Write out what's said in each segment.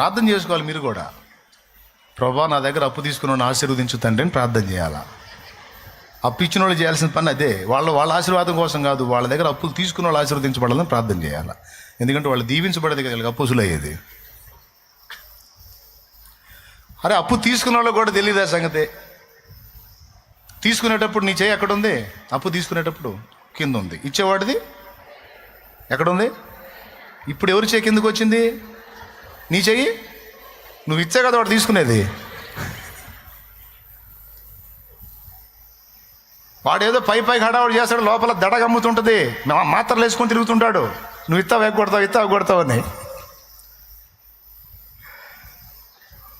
ప్రార్థన చేసుకోవాలి మీరు కూడా. ప్రభా నా దగ్గర అప్పు తీసుకున్న ఆశీర్వదించు తండ్రి అని ప్రార్థన చేయాలా. అప్పు ఇచ్చిన వాళ్ళు చేయాల్సిన పని అదే. వాళ్ళ ఆశీర్వాదం కోసం కాదు, వాళ్ళ దగ్గర అప్పులు తీసుకున్న వాళ్ళు ఆశీర్వదించబడాలని ప్రార్థన చేయాలి. ఎందుకంటే వాళ్ళు దీవించబడేది కదా అప్పుసులు అయ్యేది. అరే అప్పు తీసుకున్న వాళ్ళు కూడా తెలియదు ఆ సంగతే. తీసుకునేటప్పుడు నీ చేయి ఎక్కడుంది? అప్పు తీసుకునేటప్పుడు కింద ఉంది. ఇచ్చేవాడిది ఎక్కడుంది? ఇప్పుడు ఎవరి చేయి కిందకు వచ్చింది? నీ చెయ్యి. నువ్వు ఇచ్చే కదా వాడు తీసుకునేది. వాడు ఏదో పైకి హడావుడు చేస్తాడు, లోపల దడగమ్ముతుంటుంది, మాత్రలు వేసుకొని తిరుగుతుంటాడు. నువ్వు ఇస్తావు ఎగ్గొడతావు అని.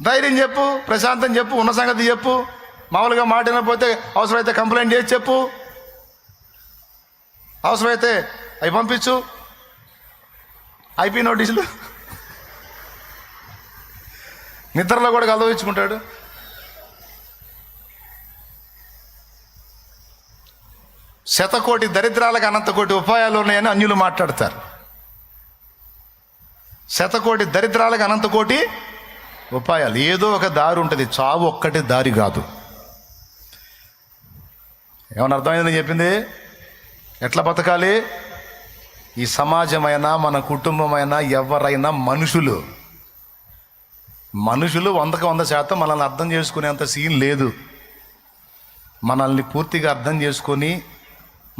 ధైర్యం చెప్పు, ప్రశాంతం చెప్పు, ఉన్న సంగతి చెప్పు. మామూలుగా మాట వినకపోతే అవసరమైతే కంప్లైంట్ చేసి చెప్పు, అవసరమైతే అవి పంపించు. ఐపీ నోటీసులు నిద్రలో కూడా కలవించుకుంటాడు. శతకోటి దరిద్రాలకు అనంతకోటి ఉపాయాలు ఉన్నాయని అన్యులు మాట్లాడతారు. శతకోటి దరిద్రాలకు అనంతకోటి ఉపాయాలు. ఏదో ఒక దారి ఉంటుంది, చావు ఒక్కటి దారి కాదు. ఏమన్నా అర్థమైందని చెప్పింది? ఎట్లా బతకాలి? ఈ సమాజమైనా మన కుటుంబమైనా ఎవరైనా మనుషులు 100% మనల్ని అర్థం చేసుకునేంత సీన్ లేదు. మనల్ని పూర్తిగా అర్థం చేసుకొని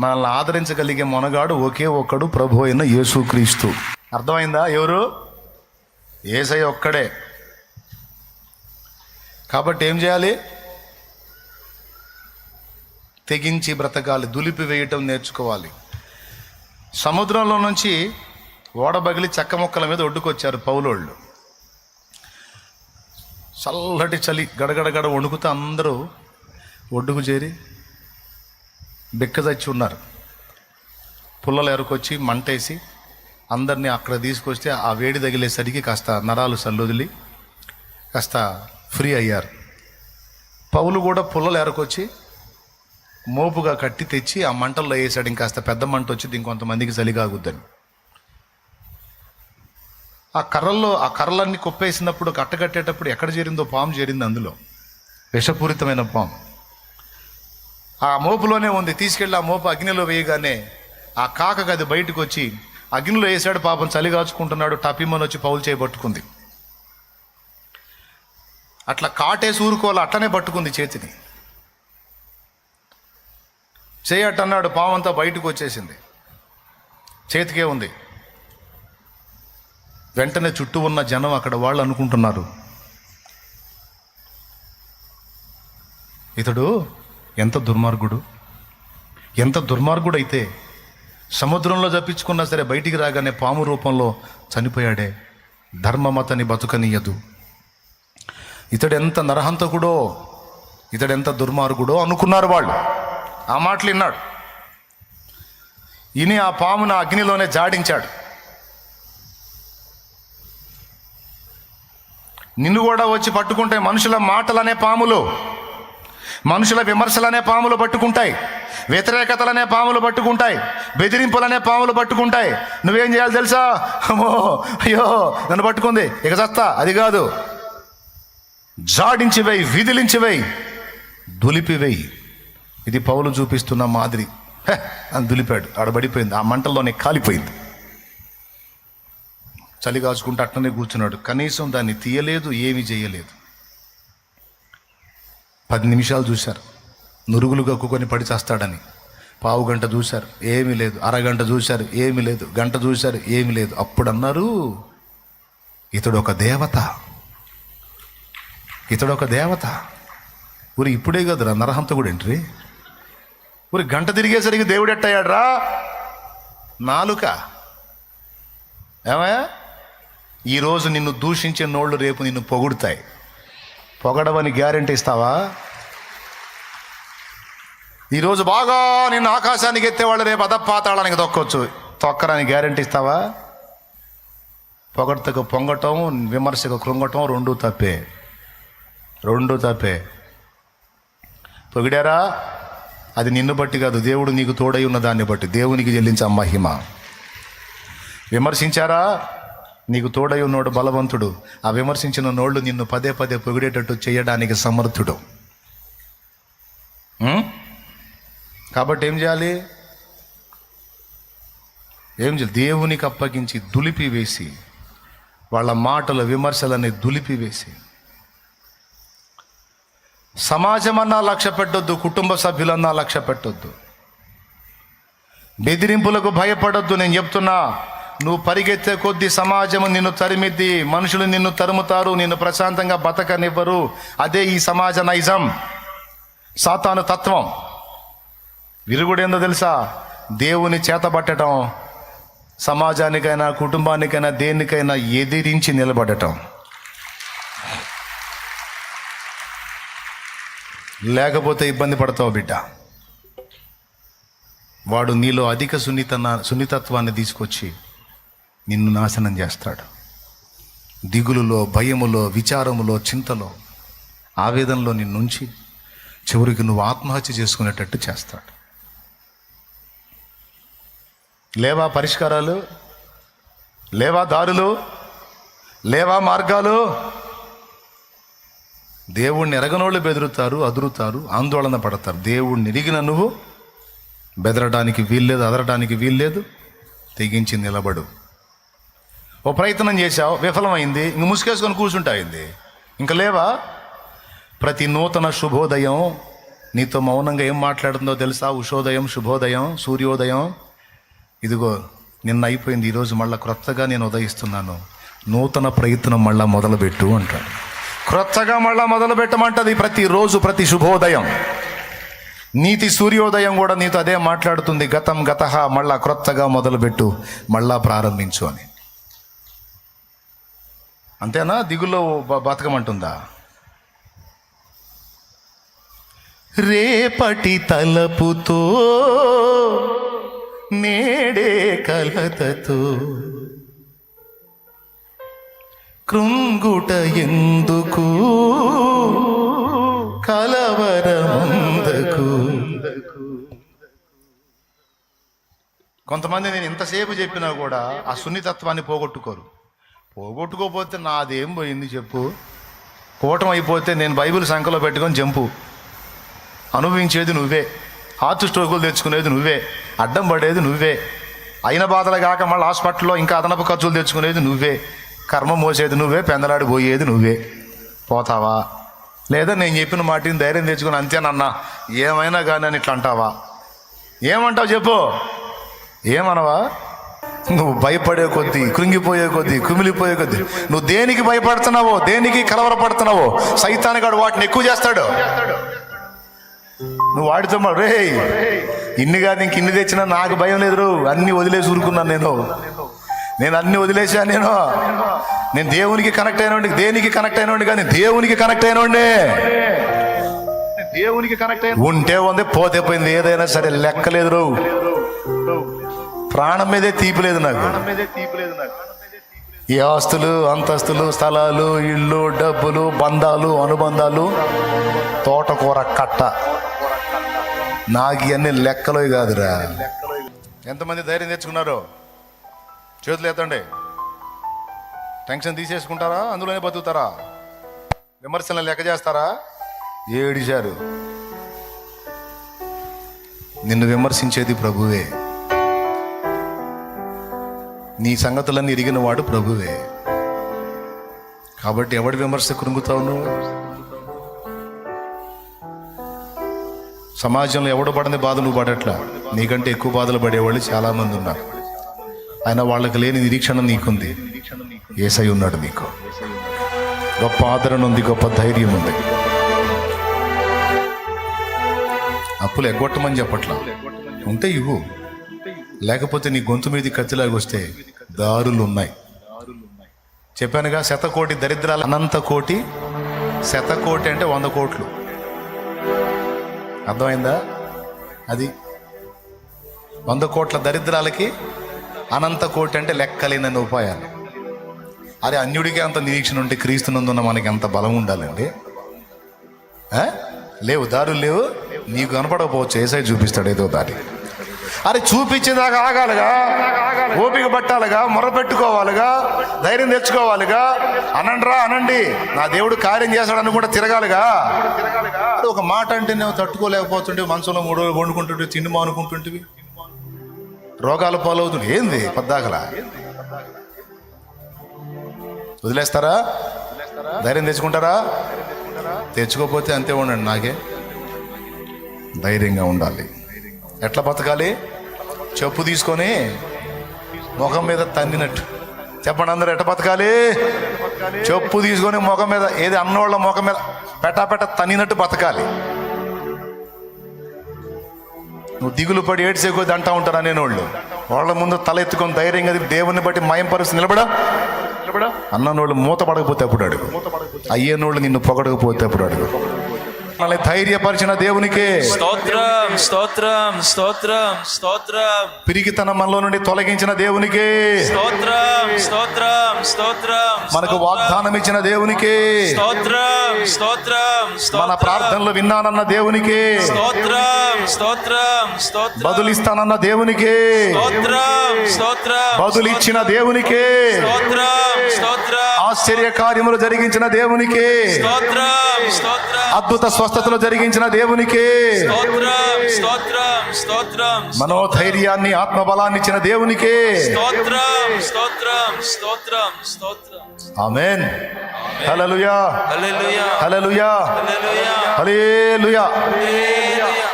మనల్ని ఆదరించగలిగే మొనగాడు ఒకే ఒక్కడు, ప్రభు అయిన యేసుక్రీస్తు. అర్థమైందా? ఎవరు? యేసయ్య ఒక్కడే. కాబట్టి ఏం చేయాలి? తెగించి బ్రతకాలి, దులిపి వేయటం నేర్చుకోవాలి. సముద్రంలో నుంచి ఓడబగిలి చెక్క ముక్కల మీద ఒడ్డుకొచ్చారు పౌలోళ్ళు. చల్లటి చలి, గడగడగడ వణుకుతూ అందరూ ఒడ్డుకు చేరి బిక్కదచ్చి ఉన్నారు. పుల్లలు ఎరుకొచ్చి మంటేసి అందరినీ అక్కడ తీసుకొస్తే ఆ వేడి తగిలేసరికి కాస్త నరాలు సల్లొదిలి కాస్త ఫ్రీ అయ్యారు. పౌలు కూడా పుల్లలు ఎరకొచ్చి మోపుగా కట్టి తెచ్చి ఆ మంటల్లో వేసాడు. ఇంకాస్త పెద్ద మంట వచ్చింది, ఇంకొంతమందికి చలిగాగుద్దని. ఆ కర్రలన్నీ కొప్పేసినప్పుడు, కట్టగట్టేటప్పుడు ఎక్కడ చేరిందో పాము చేరింది. అందులో విషపూరితమైన పాము ఆ మోపులోనే ఉంది. తీసుకెళ్ళి ఆ మోపు అగ్నిలో వేయగానే ఆ కాకకు అది బయటకు వచ్చి అగ్నిలో వేసాడు. పాపం చలి కాచుకుంటున్నాడు. టపిమని వచ్చి పౌలు చేయబట్టుకుంది. అట్లా కాటేసి ఊరుకోవాలి, అట్లనే పట్టుకుంది చేతిని. చేయట్టన్నాడు, పాము అంతా బయటకు వచ్చేసింది, చేతికే ఉంది. వెంటనే చుట్టూ ఉన్న జనం అక్కడ వాళ్ళు అనుకుంటున్నారు, ఇతడు ఎంత దుర్మార్గుడు అయితే సముద్రంలో తప్పించుకున్నా సరే బయటికి రాగానే పాము రూపంలో చనిపోయాడే, ధర్మమతని బతుకనీయదు. ఇతడు ఎంత నరహంతకుడో, ఇతడెంత దుర్మార్గుడో అనుకున్నారు వాళ్ళు. ఆ మాటలు విన్నాడు. ఇని ఆ పామును అగ్నిలోనే జాడించాడు. నిన్ను కూడా వచ్చి పట్టుకుంటే మనుషుల మాటలనే పాములు, మనుషుల విమర్శలనే పాములు పట్టుకుంటాయి, వ్యతిరేకతలనే పాములు పట్టుకుంటాయి, బెదిరింపులనే పాములు పట్టుకుంటాయి. నువ్వేం చేయాలి తెలుసా? అమ్మో అయ్యో నన్ను పట్టుకుంది, ఇక చస్తా. అది కాదు, జాడించి వేయి, విదిలించి వేయి, దులిపి వేయి. ఇది పౌలు చూపిస్తున్న మాదిరి. అని దులిపాడు, ఆడబడిపోయింది, ఆ మంటల్లోనే కాలిపోయింది. చలి కాచుకుంటూ అట్లనే కూర్చున్నాడు. కనీసం దాన్ని తీయలేదు, ఏమీ చేయలేదు. 10 నిమిషాలు చూశారు, నురుగులు కక్కుకొని పడి చేస్తాడని. పావు గంట చూశారు, ఏమీ లేదు. అరగంట చూశారు, ఏమీ లేదు. గంట చూశారు, ఏమీ లేదు. అప్పుడు అన్నారు, ఇతడు ఒక దేవత, ఇతడు ఒక దేవత. ఊరి ఇప్పుడే కదరా నరహంతకుడు ఏంట్రీ? ఊరి గంట తిరిగేసరికి దేవుడు ఎట్టయ్యాడ్రా? నాలుక. ఏమయ్యా, ఈరోజు నిన్ను దూషించే నోళ్ళు రేపు నిన్ను పొగుడుతాయి. పొగడవని గ్యారెంటీ ఇస్తావా? ఈరోజు బాగా నిన్ను ఆకాశానికి ఎత్తేవాళ్ళు రేపు అధపాతాళానికి తొక్కొచ్చు. తొక్కరాని గ్యారెంటీ ఇస్తావా? పొగడతకు పొంగటం, విమర్శకు కృంగటం రెండూ తప్పే. పొగిడారా, అది నిన్ను బట్టి కాదు, దేవుడు నీకు తోడై ఉన్న దాన్ని బట్టి. దేవునికి చెల్లించే మహిమ. విమర్శించారా, నీకు తోడై ఉన్నోడు బలవంతుడు. ఆ విమర్శించిన నోళ్ళు నిన్ను పదే పదే పొగిడేటట్టు చేయడానికి సమర్థుడు. కాబట్టి ఏం చేయాలి? దేవునికి అప్పగించి దులిపివేసి, వాళ్ళ మాటల విమర్శలని దులిపివేసి, సమాజమన్నా లక్ష్య పెట్టొద్దు, కుటుంబ సభ్యులన్నా లక్ష్య పెట్టొద్దు, బెదిరింపులకు భయపడొద్దు. నేను చెప్తున్నా, నువ్వు పరిగెత్తే కొద్దీ సమాజము నిన్ను తరిమిద్ది, మనుషులు నిన్ను తరుముతారు, నిన్ను ప్రశాంతంగా బతకనివ్వరు. అదే ఈ సమాజ నైజం, సాతాను తత్వం. విరుగుడేందో తెలుసా? దేవుని చేతబట్టడం, సమాజానికైనా కుటుంబానికైనా దేనికైనా ఎదిరించి నిలబడటం. లేకపోతే ఇబ్బంది పడతావు బిడ్డ. వాడు నీలో అధిక సున్నితత్వాన్ని తీసుకొచ్చి నిన్ను నాశనం చేస్తాడు. దిగులులో, భయములో, విచారములో, చింతలో, ఆవేదనలో నిన్నుంచి చివరికి నువ్వు ఆత్మహత్య చేసుకునేటట్టు చేస్తాడు. లేవా పరిష్కారాలు? లేవా దారులు? లేవా మార్గాలు? దేవుణ్ణి ఎరగనోళ్ళు బెదురుతారు, అదురుతారు, ఆందోళన పడతారు. దేవుణ్ణి ఎరిగిన నువ్వు బెదరడానికి వీల్లేదు, అదరడానికి వీల్లేదు. తెగించి నిలబడు. ఓ ప్రయత్నం చేశావు, విఫలమైంది, ఇంక ముసుకేసుకొని కూర్చుంటాయింది. ఇంకా లేవా? ప్రతి నూతన శుభోదయం నీతో మౌనంగా ఏం మాట్లాడుతుందో తెలుసా? ఉషోదయం, శుభోదయం, సూర్యోదయం. ఇదిగో నిన్న అయిపోయింది, ఈరోజు మళ్ళీ క్రొత్తగా నేను ఉదయిస్తున్నాను, నూతన ప్రయత్నం మళ్ళా మొదలుపెట్టు అంటాడు. క్రొత్తగా మళ్ళా మొదలు పెట్టమంటది ప్రతిరోజు, ప్రతి శుభోదయం. నీతి సూర్యోదయం కూడా నీతో అదే మాట్లాడుతుంది. గతం గతహ, మళ్ళా క్రొత్తగా మొదలుపెట్టు, మళ్ళా ప్రారంభించు అని. అంతేనా? దిగుల్లో బతకమంటుందా? రేపటి తలపుతో నేడే కలతతో కృంగుట ఎందుకు, కలవరముందకు. కొంతమంది నేను ఇంతసేపు చెప్పినా కూడా ఆ సున్నితత్వాన్ని పోగొట్టుకోపోతే నాదేం పోయింది చెప్పు? కూటం అయిపోతే నేను బైబిల్ సంఖ్యలో పెట్టుకొని జంపు. అనుభవించేది నువ్వే, హార్ట్ స్ట్రోకులు తెచ్చుకునేది నువ్వే, అడ్డం పడేది నువ్వే, అయిన బాధలు కాక మళ్ళీ హాస్పిటల్లో ఇంకా అదనపు ఖర్చులు తెచ్చుకునేది నువ్వే, కర్మ మోసేది నువ్వే, పెందలాడి పోయేది నువ్వే. పోతావా? లేదా నేను చెప్పిన మాటని ధైర్యం తెచ్చుకుని అంతేనన్నా ఏమైనా కానీ అని ఇట్లా అంటావా? ఏమంటావు చెప్పు? ఏమనవా? నువ్వు భయపడే కొద్దీ, కృంగిపోయే కొద్దీ, కుమిలిపోయే కొద్దీ నువ్వు దేనికి భయపడుతున్నావో, దేనికి కలవరపడుతున్నావో సైతానుగాడు వాటిని ఎక్కువ చేస్తాడు. నువ్వు వాడితో రే ఇన్ని కాదు ఇంక ఇన్ని తెచ్చినా నాకు భయం లేదు, అన్ని వదిలేసి ఊరుకున్నాను నేను అన్ని వదిలేసా. నేను దేవునికి కనెక్ట్ అయినోండి, దేనికి కనెక్ట్ అయినోండి కానీ దేవునికి కనెక్ట్ అయినోండి. దేవునికి కనెక్ట్ అయిన ఉంటే ఉంది, పోతే పోయింది. ఏదైనా సరే లెక్కలేదు, ప్రాణం మీదే తీపిలేదు నాకు. ఈ ఆస్తులు, అంతస్తులు, స్థలాలు, ఇళ్ళు, డబ్బులు, బంధాలు, అనుబంధాలు, తోటకూర కట్ట, నాకు ఇవన్నీ లెక్కలో కాదురా. ఎంతమంది ధైర్యం తెచ్చుకున్నారో చేతులు ఎత్తండి. టెన్షన్ తీసేసుకుంటారా? అందులోనే బతుకుతారా? విమర్శలను లెక్క చేస్తారా? ఏడిశారు. నిన్ను విమర్శించేది ప్రభువే. నీ సంగతులన్నీ ఎరిగిన వాడు ప్రభువే. కాబట్టి ఎవడి విమర్శ కృంగుతావు నువ్వు? సమాజంలో ఎవడు పడని బాధ నువ్వు పడట్లా. నీకంటే ఎక్కువ బాధలు పడేవాళ్ళు చాలామంది ఉన్నారు. అయినా వాళ్ళకి లేని నిరీక్షణ నీకుంది. యేసయ్య ఉన్నాడు నీకు. గొప్ప ఆదరణ ఉంది, గొప్ప ధైర్యం ఉంది. అప్పులు ఎగ్గొట్టమని చెప్పట్లా, ఉంటే ఇవ్వు. లేకపోతే నీ గొంతు మీద కత్తిలాగా వస్తే దారులు ఉన్నాయి. చెప్పానుగా, 100 కోటి దరిద్రాలు, అనంత కోటి. 100 కోటి అంటే 100 కోట్లు. అర్థమైందా? అది 100 కోట్ల దరిద్రాలకి అనంత కోటి అంటే లెక్కలేనన్ని ఉపాయాలు. అరే అన్యుడికి అంత నిరీక్షణ ఉంటే క్రీస్తునందున్న మనకి ఎంత బలం ఉండాలండి. లేవు, దారులు లేవు. నీకు కనపడకపోవచ్చు, యేసయ్య చూపిస్తాడు ఏదో దారి. అరే చూపించేదాకా ఆగాలిగా, ఓపిక పట్టాలిగా, మొరపెట్టుకోవాలిగా, ధైర్యం తెచ్చుకోవాలిగా. అనండిరా అనండి, నా దేవుడు కార్యం చేస్తాడని కూడా తిరగాలిగా. ఒక మాట అంటే నువ్వు తట్టుకోలేకపోతుంటే, మనసులో 3 రోజులు వండుకుంటుంటే, తిండి మానుకుంటుంటివి, రోగాల పాలవుతుంది. ఏంది పద్దాకలా వదిలేస్తారా? ధైర్యం తెచ్చుకుంటారా? తెచ్చుకోకపోతే అంతే ఉండండి. నాకే ధైర్యంగా ఉండాలి. ఎట్లా బతకాలి? చెప్పు తీసుకొని ముఖం మీద తన్నినట్టు. చెప్పండి అందరూ, ఎట్లా బతకాలి? చెప్పు తీసుకొని ముఖం మీద, ఏది అన్నోళ్ళ ముఖం మీద పెట్ట తన్నినట్టు బతకాలి. నువ్వు దిగులు పడి ఏడ్చే కొద్ది అంటా ఉంటారు అనేనోళ్ళు. వాళ్ళ ముందు తల ఎత్తుకొని ధైర్యంగా దేవుని బట్టి మయం పరిస్థితి నిలబడా. అన్నోళ్ళు మూత పడకపోతే అప్పుడు అడుగు, అయ్యేనోళ్ళు నిన్ను పొగడకపోతే అప్పుడు అడుగు. ధైర్యపరిచిన దేవునికే స్తోత్రం, స్తోత్రం, స్తోత్రం, స్తోత్రం. పిరికితన మనలో నుండి తొలగించిన దేవునికే స్తోత్రం, స్తోత్రం, స్తోత్రం. మనకు వాగ్దానం ఇచ్చిన దేవునికే స్తోత్రం, స్తోత్రం, మన ప్రార్థనలు విన్నానన్న దేవునికే స్తోత్రం, స్తోత్రం, స్తోత్రం. బదులిస్తానన్న దేవునికే స్తోత్రం, స్తోత్రం, బదులిచ్చిన దేవునికే స్తోత్రం, స్తోత్రం. ఆశ్చర్య కార్యములు జరిగించిన దేవునికే స్తోత్రం, స్తోత్రం, అద్భుత స్వస్థతలు జరిగించిన దేవునికే స్తోత్రం, స్తోత్రం, స్తోత్రం. మనోధైర్యాన్ని ఆత్మబలాన్ని ఇచ్చిన దేవునికే స్తోత్రం, స్తోత్రం, స్తోత్రం, స్తోత్రం. ఆమేన్. హల్లెలూయా, హల్లెలూయా, హల్లెలూయా, హల్లెలూయా, హల్లెలూయా. హల్లెలూయా.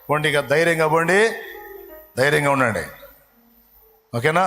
పోండి, ఇక ధైర్యంగా పోండి, ధైర్యంగా ఉండండి. ఓకేనా?